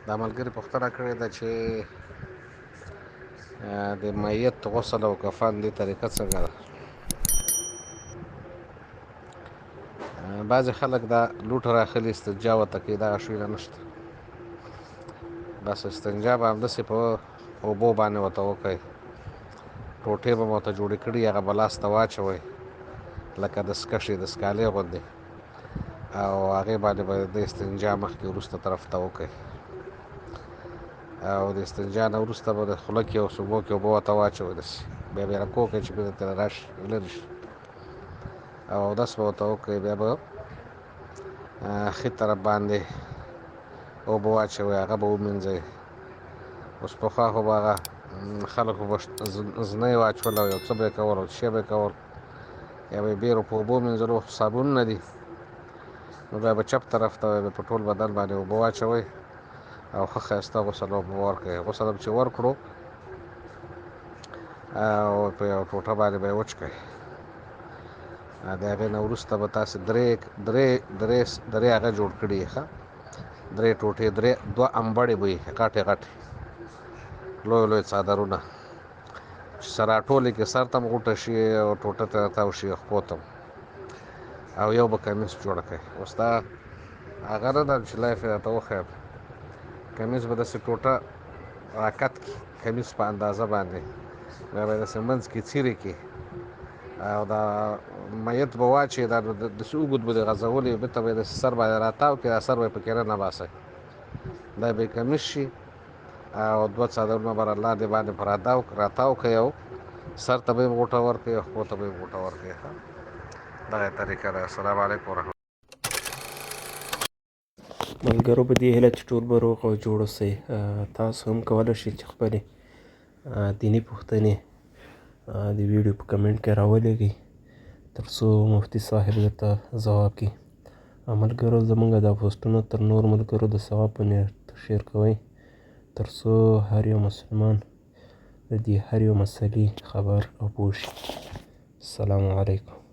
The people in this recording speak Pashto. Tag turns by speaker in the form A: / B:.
A: دا ملګري پوښتنه کړې ده چې د میت غسل او کفن دې طریقه څنګه ده. بعضې خلک دا لوټه راخلي استنجا ورته کوي، دغه شیونه نشته. بس استنجا به همداسې په اوبو باندې ورته وکئ، ټوټې به مو ورته جوړې کړي هغه به لاس ته واچوئ لکه دستکشې دستکالې غوندې، او هغې باندې به د استنجا مخکې وروسته طرف ته وکئ، او د استنجا نه وروسته به د خوله کې او سږو کې اوبه ورته واچوئ داسې، بیا به یې رکو کړئ چې بېرته ترې راشي لرې شي، او اودس به ورته وکئ. بیا به ښي طرف باندې اوبه واچوئ، هغه به ومینځئ. اوس پخوا خو به هغه خلکو به زنۍ واچول او یو څه به یې کول او شی به یې کول، یا به یې بېرو په اوبو مینځل. اوس صابونونه دي، نو بیا به چپ طرف ته په ټول بدن باندې اوبه واچوئ او ښه ښایسته غسل به ورکړئ. غسل هم چې ورکړو او په یو ټوټه باندې به یې وچ کړئ. د هغې نه وروسته به تاسې درې هغه جوړ کړي ښه، درې ټوټې، دوه امبړې به وي غټې غټې، لوی څادرونه چې سره راټولې کړي، سر ته هم غوټه شي او ټوټه ته تاو شي خپو ته، او یو به کمیس جوړه کړئ. اوس دا هغه نه ده چې لایف یې راته وښیم، کمیس به داسې ټوټه راکت کړي، کمیس په اندازه باندې، بیا به یې داسې منځ کې څیرې کړي او دا میت به واچوي، دا داسې اوږد به دې غځولي، بېرته به یې داسې سر باندې راتاو کړي، دا سر به یې پکې رانباسئ، دا به یې کمیس شي، او دوه څادرونه به لاندې باندې په راتاو کړئ، او سر ته به یې غوټه ورکړئ او خپو ته به یې غوټه ورکړئ. دغه طریقه ده. السلام علیکم ورحمت
B: ملګرو په دې هیله چې ټول به روغ او جوړ اوسئ. تاسو هم کولی شئ چې خپلې دیني پوښتنې د ویډیو په کمنټ کې راولېږئ تر څو مفتي صاحب درته ځواب کړي. ملګرو زموږ دا پوسټونه تر نور ملګرو د ثواب په نیت شیر کوئ تر څو هر یو مسلمان د دې هر یو مسلې خبر او پوه شي. السلام علیکم.